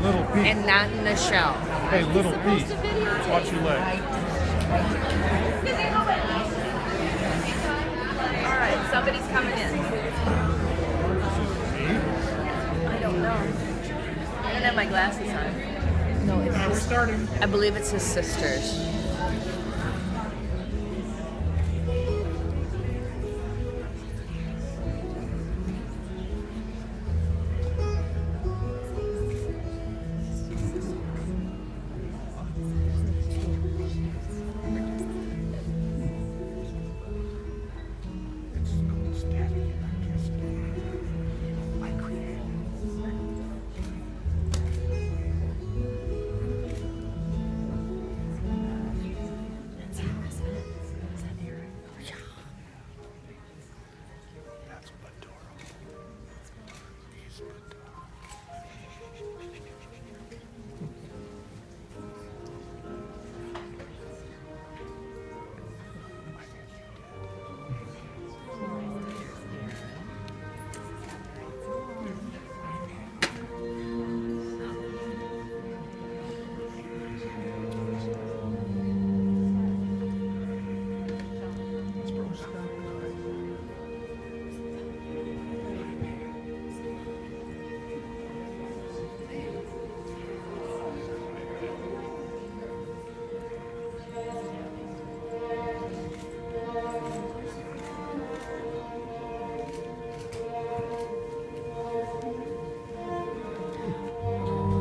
Little Pete. and not in a shell. Hey, Little Pete. Watch your leg. All right, somebody's coming in. I don't know. I don't have my glasses on. No, it's We're starting. I believe it's his sisters.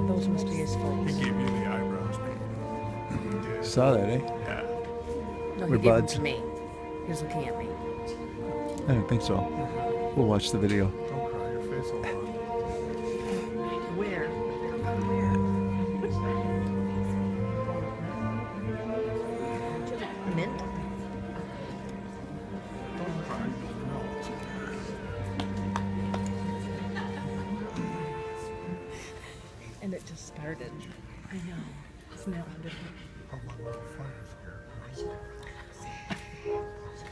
Those must be his folks. He gave you the eyebrows, Pete. Saw that, eh? Yeah. No, We're he gave them buds. to me. He was looking at me. I don't think so. We'll watch the video. Don't cry. Your face will run. Where? Mint? Don't cry. No, it's And it just started. I know. Isn't that wonderful? oh, my little fire's here.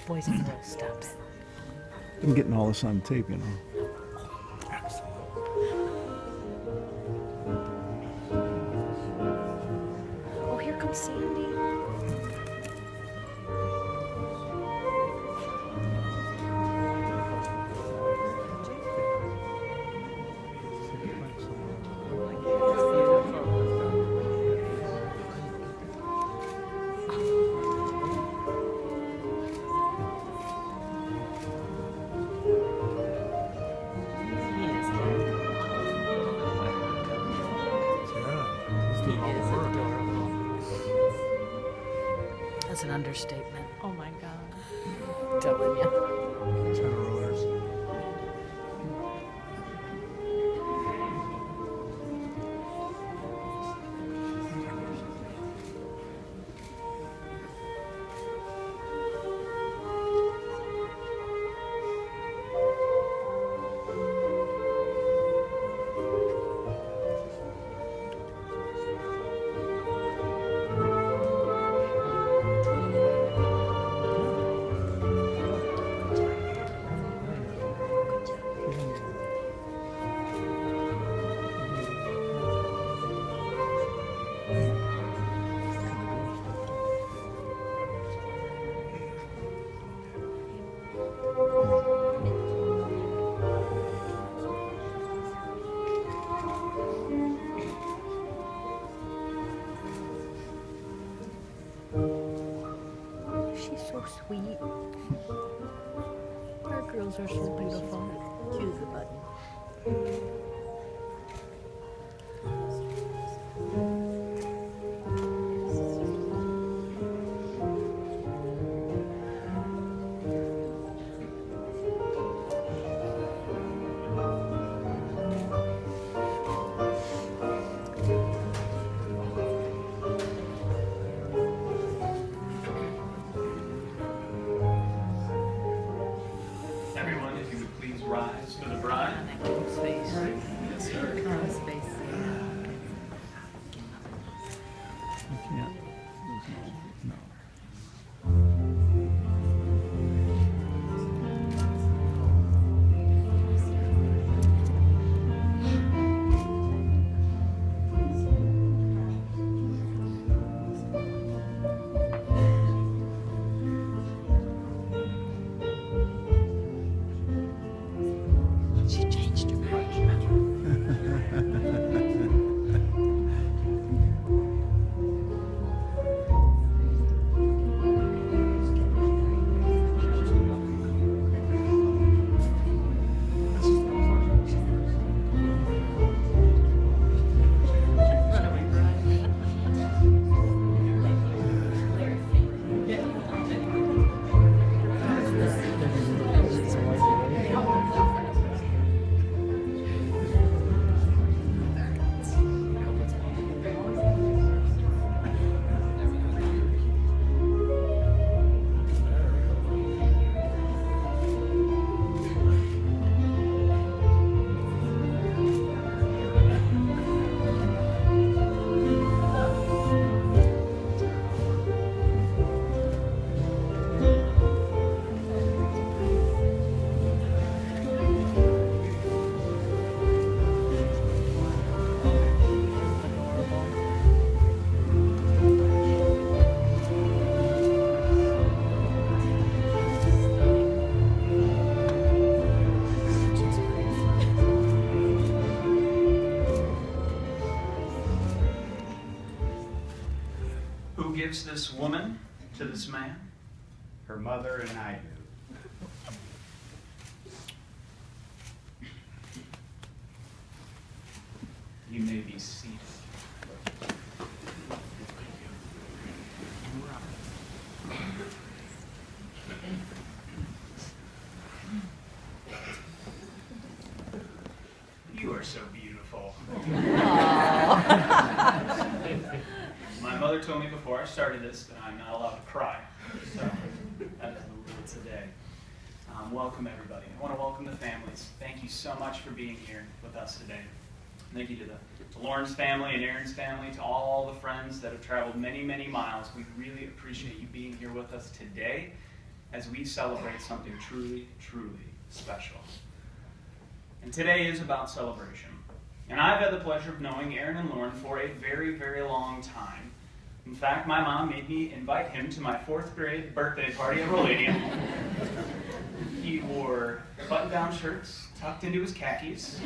Boys and girls, stop it. I'm getting all this on tape, you know. Excellent. Oh, here comes Sandy. Yeah. He's doing all the work. That's an understatement. Oh my God. Telling you. 10 rollers. She's so sweet. Our girls are so beautiful. Choose a button. Everyone, if you would please rise for the bride. Space. Yes, sir. Space. I can't. No. who gives this woman to this man? Her mother and I do. You may be seated. You are so beautiful. My mother told me before I started this that I'm not allowed to cry. So that is the rule today. Welcome everybody. I want to welcome the families. Thank you so much for being here with us today. Thank you to Lauren's family and Aaron's family, to all the friends that have traveled many, many miles. We really appreciate you being here with us today as we celebrate something truly, truly special. And today is about celebration. And I've had the pleasure of knowing Aaron and Lauren for a very, very long time. In fact, my mom made me invite him to my 4th grade birthday party at Roladian. He wore button-down shirts tucked into his khakis,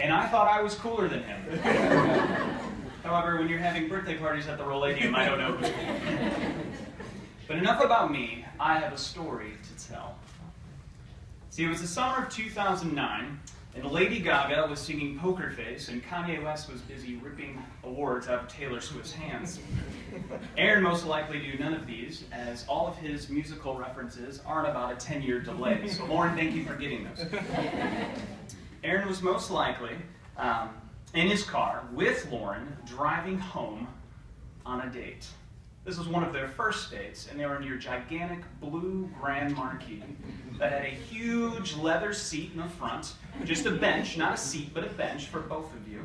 and I thought I was cooler than him. However, when you're having birthday parties at the Roladium, I don't know who's cooler. But enough about me. I have a story to tell. See, it was the summer of 2009, and Lady Gaga was singing Poker Face, and Kanye West was busy ripping awards out of Taylor Swift's hands. Aaron most likely knew none of these, as all of his musical references aren't about a 10-year delay. So Lauren, thank you for getting those. Aaron was most likely in his car with Lauren driving home on a date. This was one of their first dates, and they were in your gigantic blue Grand Marquis that had a huge leather seat in the front, just a bench, not a seat, but a bench for both of you.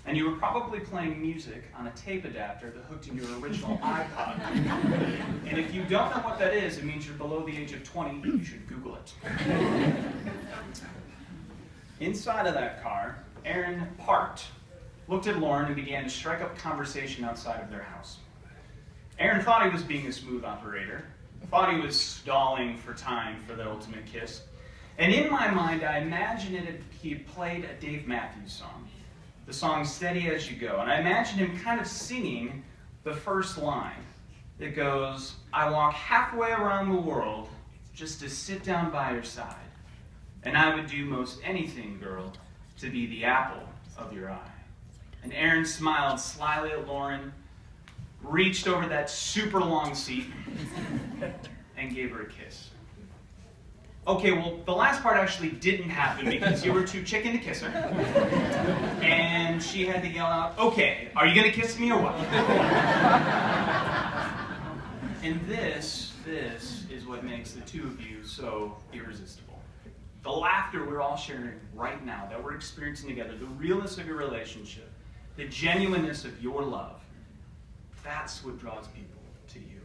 And you were probably playing music on a tape adapter that hooked into your original iPod. And if you don't know what that is, it means you're below the age of 20. You should Google it. Inside of that car, Aaron parked, looked at Lauren, and began to strike up conversation outside of their house. Aaron thought he was being a smooth operator, thought he was stalling for time for the ultimate kiss. And in my mind, I imagined he had played a Dave Matthews song, the song Steady As You Go. And I imagined him kind of singing the first line that goes, I walk halfway around the world just to sit down by your side. And I would do most anything, girl, to be the apple of your eye. And Aaron smiled slyly at Lauren, reached over that super long seat, and gave her a kiss. Okay, well, the last part actually didn't happen because you were too chicken to kiss her. And she had to yell out, okay, are you going to kiss me or what? And this is what makes the two of you so irresistible. The laughter we're all sharing right now, that we're experiencing together, the realness of your relationship, the genuineness of your love, that's what draws people to you.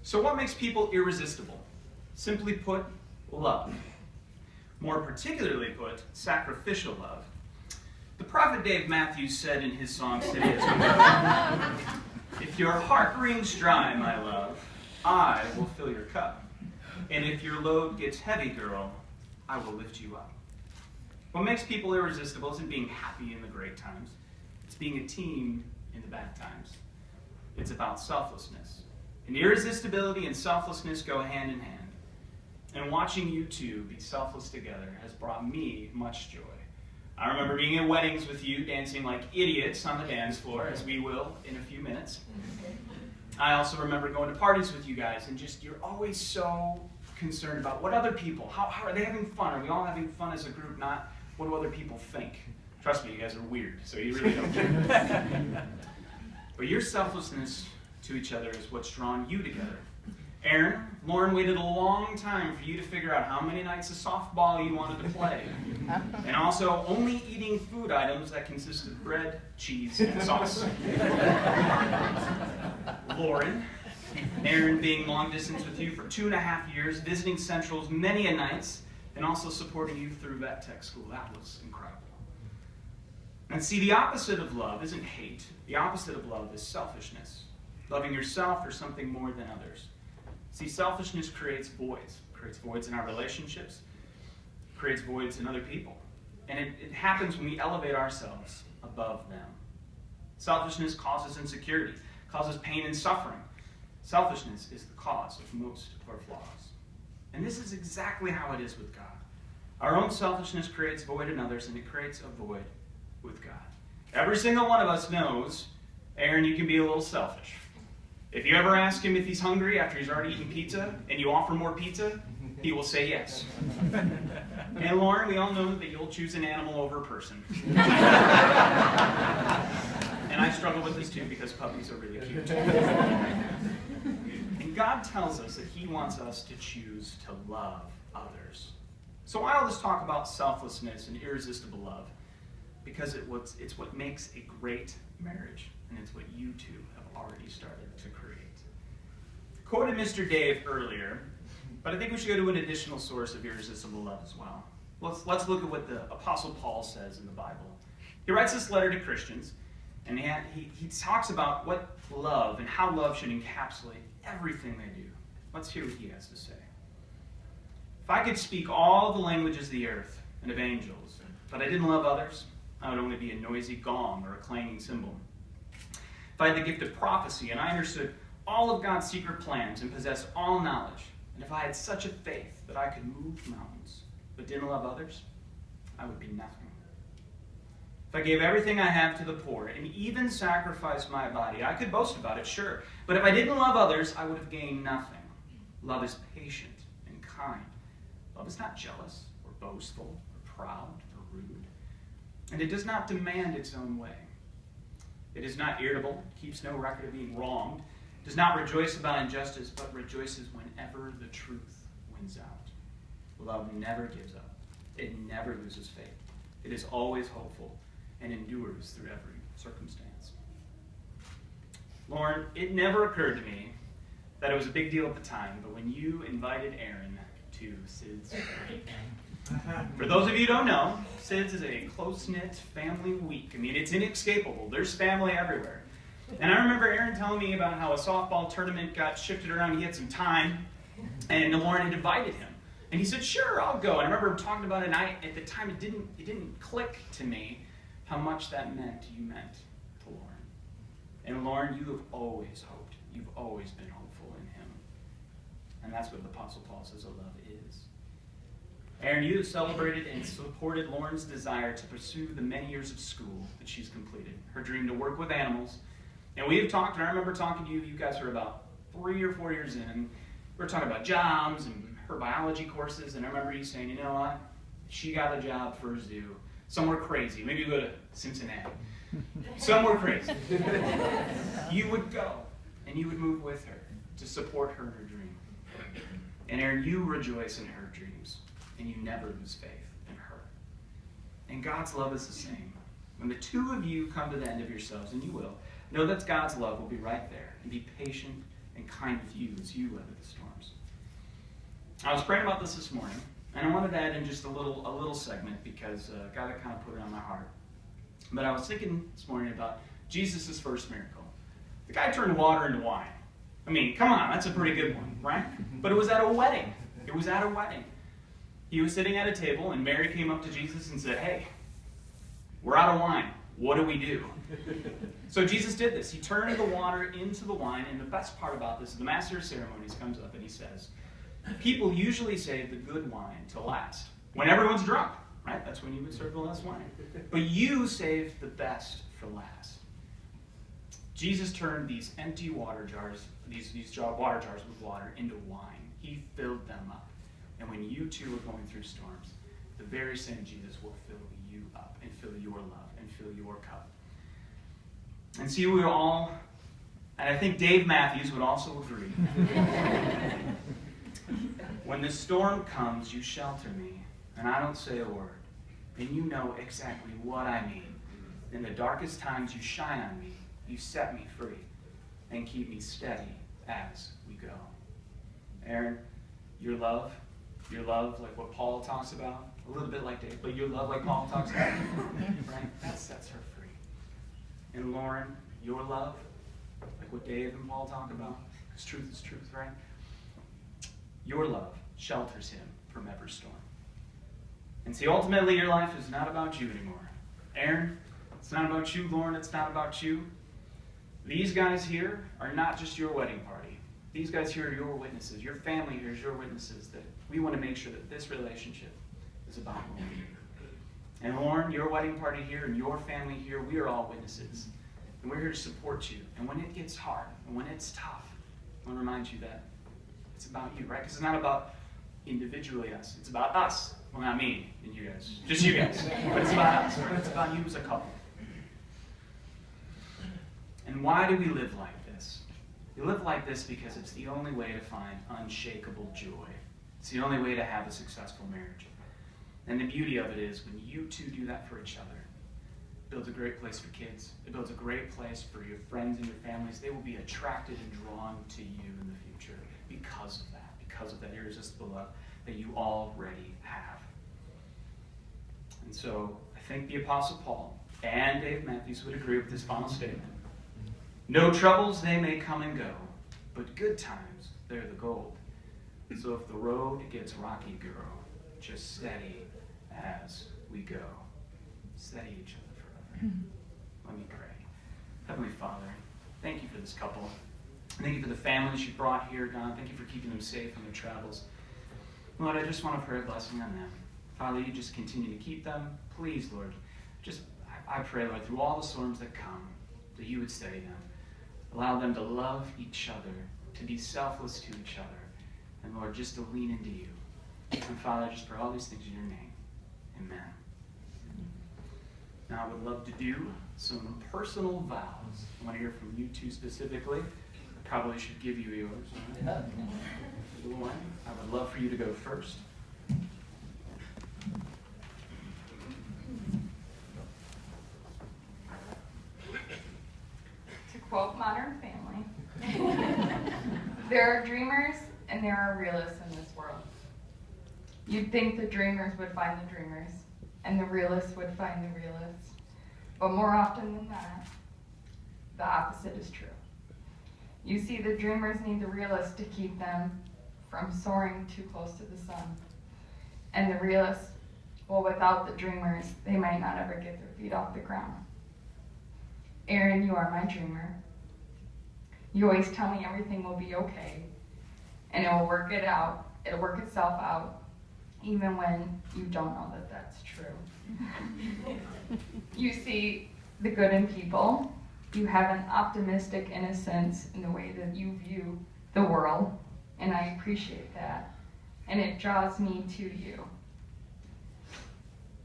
So what makes people irresistible? Simply put, love. More particularly put, sacrificial love. The prophet Dave Matthews said in his song, Steady As You Go, if your heart rings dry, my love, I will fill your cup. And if your load gets heavy, girl, I will lift you up. What makes people irresistible isn't being happy in the great times. It's being a team in the bad times. It's about selflessness. And irresistibility and selflessness go hand in hand. And watching you two be selfless together has brought me much joy. I remember being at weddings with you, dancing like idiots on the dance floor, as we will in a few minutes. I also remember going to parties with you guys, and just, you're always so concerned about what other people, how are they having fun? Are we all having fun as a group, not what do other people think? Trust me, you guys are weird, so you really don't care. But your selflessness to each other is what's drawn you together. Aaron, Lauren waited a long time for you to figure out how many nights of softball you wanted to play. And also only eating food items that consist of bread, cheese, and sauce. Lauren, Aaron being long distance with you for 2.5 years, visiting Central's many a nights, and also supporting you through vet tech school. That was incredible. And see, the opposite of love isn't hate. The opposite of love is selfishness. Loving yourself for something more than others. See, selfishness creates voids in our relationships, creates voids in other people. And it happens when we elevate ourselves above them. Selfishness causes insecurity, causes pain and suffering. Selfishness is the cause of most of our flaws. And this is exactly how it is with God. Our own selfishness creates void in others, and it creates a void with God. Every single one of us knows, Aaron, you can be a little selfish. If you ever ask him if he's hungry after he's already eaten pizza, and you offer more pizza, he will say yes. And Lauren, we all know that you'll choose an animal over a person. And I struggle with this too because puppies are really cute. And God tells us that he wants us to choose to love others. So why all this talk about selflessness and irresistible love? Because it's what makes a great marriage, and it's what you two have already started to create. Quoted Mr. Dave earlier, but I think we should go to an additional source of irresistible love as well. Let's look at what the Apostle Paul says in the Bible. He writes this letter to Christians, and he talks about what love and how love should encapsulate everything they do. Let's hear what he has to say. If I could speak all the languages of the earth and of angels, but I didn't love others, I would only be a noisy gong or a clanging cymbal. If I had the gift of prophecy and I understood all of God's secret plans and possessed all knowledge, and if I had such a faith that I could move mountains, but didn't love others, I would be nothing. If I gave everything I have to the poor and even sacrificed my body, I could boast about it, sure. But if I didn't love others, I would have gained nothing. Love is patient and kind. Love is not jealous or boastful or proud or rude. And it does not demand its own way. It is not irritable, keeps no record of being wronged, does not rejoice about injustice, but rejoices whenever the truth wins out. Love never gives up. It never loses faith. It is always hopeful and endures through every circumstance. Lauren, it never occurred to me that it was a big deal at the time, but when you invited Aaron to Sid's wedding. For those of you who don't know, Sid's is a close-knit family week. I mean, it's inescapable. There's family everywhere. And I remember Aaron telling me about how a softball tournament got shifted around. He had some time, and Lauren had invited him. And he said, sure, I'll go. And I remember talking about it, and at the time it didn't click to me how much that meant to Lauren. And Lauren, you have always hoped. You've always been hopeful in him. And that's what the Apostle Paul says a love is. Aaron, you have celebrated and supported Lauren's desire to pursue the many years of school that she's completed, her dream to work with animals. And we have talked, and I remember talking to you, you guys were about 3 or 4 years in, and we were talking about jobs and her biology courses, and I remember you saying, you know what, she got a job for a zoo, somewhere crazy, maybe go to Cincinnati, somewhere crazy. You would go, and you would move with her to support her in her dream. And Aaron, you rejoice in her dreams, and you never lose faith in her. And God's love is the same. When the two of you come to the end of yourselves, and you will, know that God's love will be right there, and be patient and kind with you as you weather the storms. I was praying about this morning, and I wanted to add in just a little segment because God had kind of put it on my heart. But I was thinking this morning about Jesus' first miracle. The guy turned water into wine. I mean, come on, that's a pretty good one, right? But it was at a wedding. It was at a wedding. He was sitting at a table, and Mary came up to Jesus and said, hey, we're out of wine. What do we do? So Jesus did this. He turned the water into the wine, and the best part about this is the master of ceremonies comes up and he says, people usually save the good wine to last. When everyone's drunk, right? That's when you would serve the last wine. But you save the best for last. Jesus turned these empty water jars, these water jars with water into wine. He filled them up. And when you two are going through storms, the very same Jesus will fill you up and fill your love and fill your cup. And see, we all, and I think Dave Matthews would also agree, when the storm comes, you shelter me, and I don't say a word, and you know exactly what I mean. In the darkest times, you shine on me, you set me free, and keep me steady as we go. Aaron, your love, like what Paul talks about, a little bit like Dave, but your love like Paul talks about, right? That sets her free. And Lauren, your love, like what Dave and Paul talk about, because truth is truth, right? Your love shelters him from every storm. And see, ultimately your life is not about you anymore. Aaron, it's not about you. Lauren, it's not about you. These guys here are not just your wedding party. These guys here are your witnesses. Your family here is your witnesses that we want to make sure that this relationship is about you. And Lauren, your wedding party here and your family here, we are all witnesses. And we're here to support you. And when it gets hard and when it's tough, I want to remind you that it's about you, right? Because it's not about individually us. It's about us. Well, not me and you guys. Just you guys. But it's about us. But it's about you as a couple. And why do we live like this? We live like this because it's the only way to find unshakable joy. It's the only way to have a successful marriage. And the beauty of it is when you two do that for each other, it builds a great place for kids. It builds a great place for your friends and your families. They will be attracted and drawn to you in the future because of that irresistible love that you already have. And so I think the Apostle Paul and Dave Matthews would agree with this final statement. No troubles, they may come and go, but good times, they're the gold. So if the road gets rocky, girl, just steady as we go. Steady each other forever. Let me pray. Heavenly Father, thank you for this couple. Thank you for the families you brought here, God. Thank you for keeping them safe on their travels. Lord, I just want to pray a blessing on them. Father, you just continue to keep them. Please, Lord, I pray, Lord, through all the storms that come, that you would steady them. Allow them to love each other, to be selfless to each other, and Lord, just to lean into you. And Father, I just pray all these things in your name. Amen. Now I would love to do some personal vows. I want to hear from you two specifically. I probably should give you yours. Right? One, I would love for you to go first. To quote Modern Family, there are dreamers and there are realists in this world. You'd think the dreamers would find the dreamers, and the realists would find the realists. But more often than not, the opposite is true. You see, the dreamers need the realists to keep them from soaring too close to the sun. And the realists, well, without the dreamers, they might not ever get their feet off the ground. Aaron, you are my dreamer. You always tell me everything will be okay, and it will work it out. It'll work itself out, even when you don't know that that's true. You see the good in people. You have an optimistic innocence in the way that you view the world, and I appreciate that. And it draws me to you.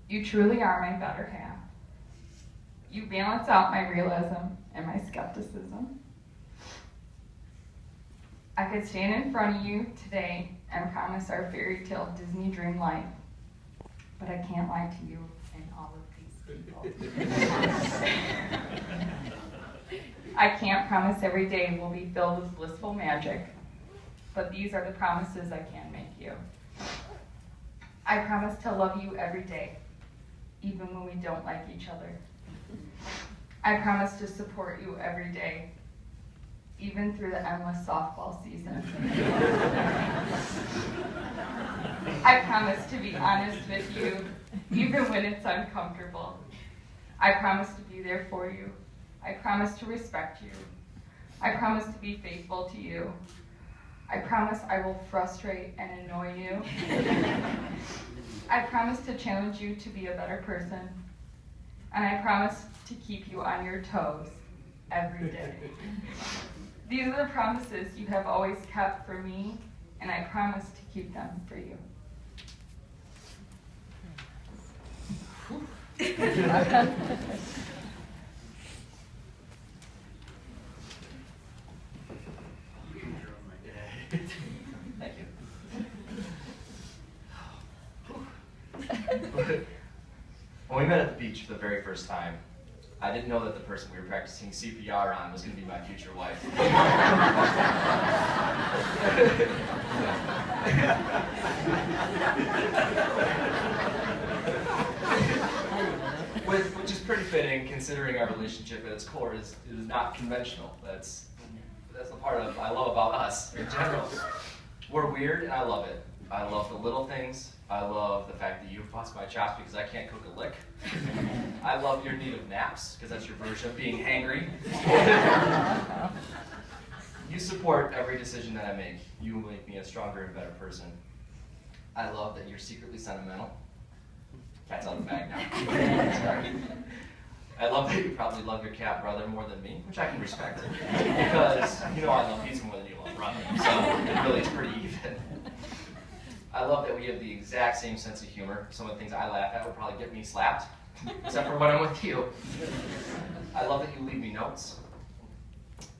You truly are my better half. You balance out my realism and my skepticism. I could stand in front of you today and promise our fairy tale Disney dream life, but I can't lie to you and all of these people. I can't promise every day will be filled with blissful magic, but these are the promises I can make you. I promise to love you every day, even when we don't like each other. I promise to support you every day, even through the endless softball season. I promise to be honest with you, even when it's uncomfortable. I promise to be there for you. I promise to respect you. I promise to be faithful to you. I promise I will frustrate and annoy you. I promise to challenge you to be a better person. And I promise to keep you on your toes every day. These are the promises you have always kept for me, and I promise to keep them for you. Thank you. When we met at the beach for the very first time, I didn't know that the person we were practicing CPR on was going to be my future wife. Which is pretty fitting, considering our relationship at its core is not conventional. That's the part I love about us in general. We're weird, and I love it. I love the little things. I love the fact that you bust my chops because I can't cook a lick. I love your need of naps because that's your version of being hangry. You support every decision that I make. You make me a stronger and better person. I love that you're secretly sentimental. Cat's out of the bag now. Sorry. I love that you probably love your cat brother more than me, which I can respect. Because you know I love pizza more than you love brother. So it really is pretty even. I love that we have the exact same sense of humor. Some of the things I laugh at would probably get me slapped, except for when I'm with you. I love that you leave me notes.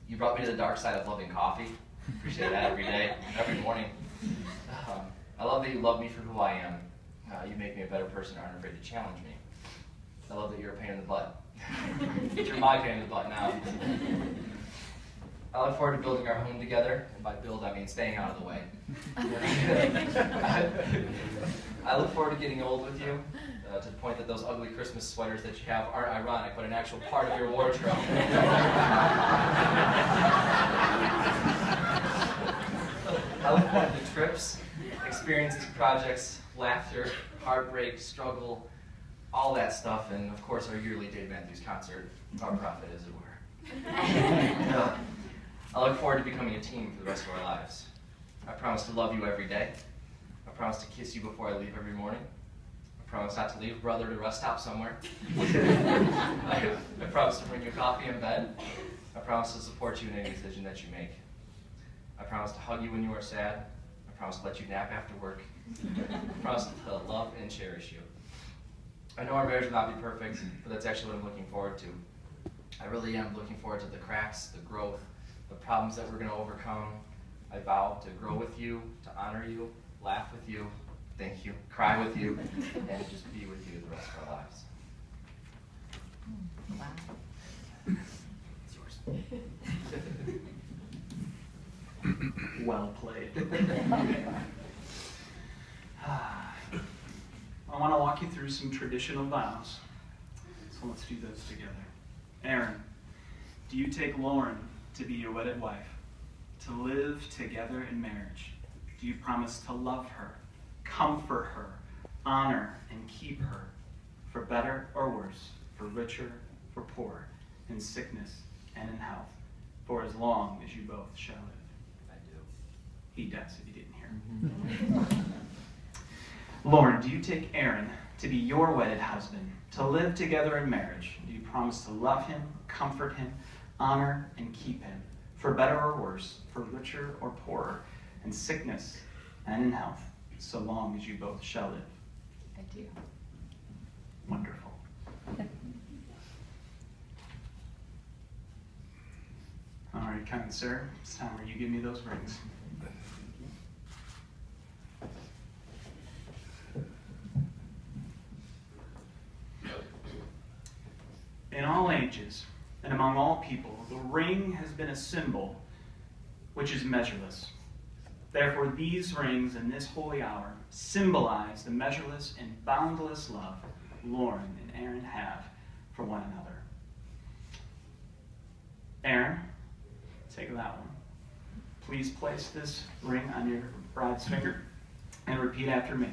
You brought me to the dark side of loving coffee. Appreciate that every day, every morning. I love that you love me for who I am. You make me a better person and aren't afraid to challenge me. I love that you're a pain in the butt. You're my pain in the butt now. I look forward to building our home together, and by build I mean staying out of the way. I look forward to getting old with you, to the point that those ugly Christmas sweaters that you have aren't ironic, but an actual part of your wardrobe. I look forward to trips, experiences, projects, laughter, heartbreak, struggle, all that stuff, and of course our yearly Dave Matthews concert, our prophet as it were. I look forward to becoming a team for the rest of our lives. I promise to love you every day. I promise to kiss you before I leave every morning. I promise not to leave brother to rest stop somewhere. I promise to bring you coffee in bed. I promise to support you in any decision that you make. I promise to hug you when you are sad. I promise to let you nap after work. I promise to love and cherish you. I know our marriage will not be perfect, but that's actually what I'm looking forward to. I really am looking forward to the cracks, the growth, the problems that we're going to overcome. I vow to grow with you, to honor you, laugh with you, thank you, cry with you, and just be with you the rest of our lives. Wow. It's yours. Well played. I want to walk you through some traditional vows. So let's do those together. Aaron, do you take Lauren to be your wedded wife, to live together in marriage? Do you promise to love her, comfort her, honor and keep her, for better or worse, for richer, for poorer, in sickness and in health, for as long as you both shall live? I do. He does, if you didn't hear. Lauren, do you take Aaron to be your wedded husband, to live together in marriage? Do you promise to love him, comfort him, honor and keep him, for better or worse, for richer or poorer, in sickness and in health, so long as you both shall live? I do. Wonderful. All right, kind sir, it's time where you give me those rings. In all ages and among all people, the ring has been a symbol which is measureless. Therefore, these rings in this holy hour symbolize the measureless and boundless love Lauren and Aaron have for one another. Aaron, take that one. Please place this ring on your bride's finger and repeat after me.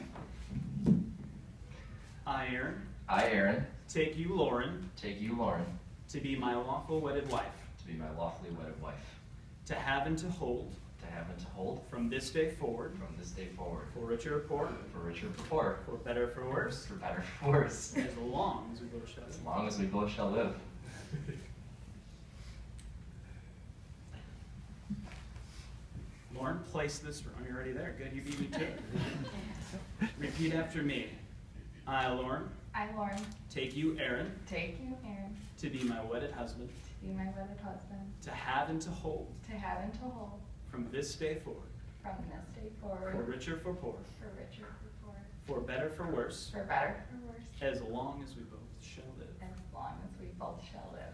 I, Aaron. I, Aaron. Take you, Lauren. Take you, Lauren. To be my lawful wedded wife. To be my lawfully wedded wife. To have and to hold. To have and to hold. From this day forward. From this day forward. For richer or poor. For richer or poorer. For better or for worse. For better or for worse. As long as we both shall As live. long as we both shall live. Lauren, place this. Are you already there? Good, you beat me to it. Repeat after me. I, Lauren. I, Lauren, Take you, Aaron. take you, Aaron, To be my wedded husband. to be my wedded husband, To have and to hold. to have and to hold, From this day forward. from this day For forward, richer for poor. for richer, for poor, For better for worse. for better, for worse, As long as we both shall live. as long as we both shall live.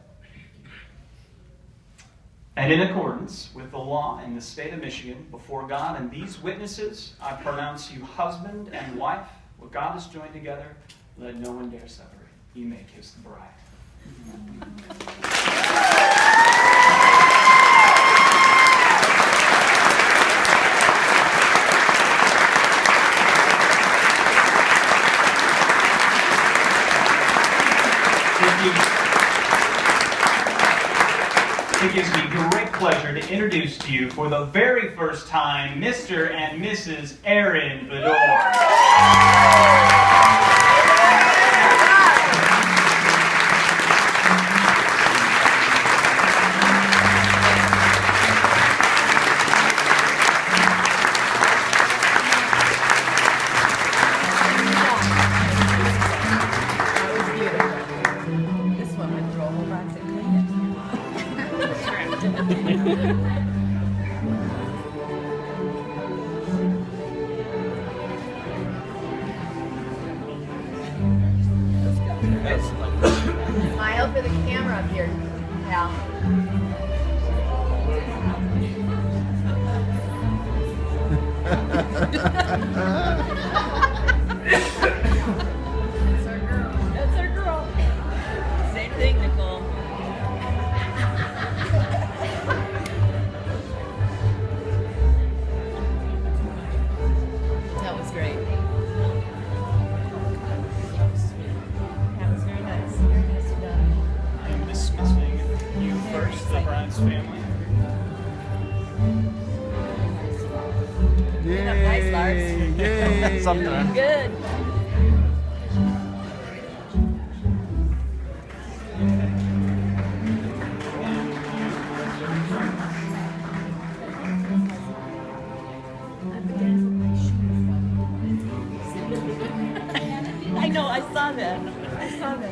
And in accordance with the law in the state of Michigan, before God and these witnesses, I pronounce you husband and wife. What God has joined together, let no one dare separate. You may kiss the bride. It gives me great pleasure to introduce to you for the very first time, Mr. and Mrs. Aaron Bedore. That was beautiful. This one would throw a whole box of Smile for the camera up here, pal. That's our girl. That's our girl. Same thing, Nicole. That was great. That was very nice. Very nice done. I am dismissing you first, the Burns family. Yay! Nice, Lars. Yay! Something. Good. I know, I saw that. I saw that.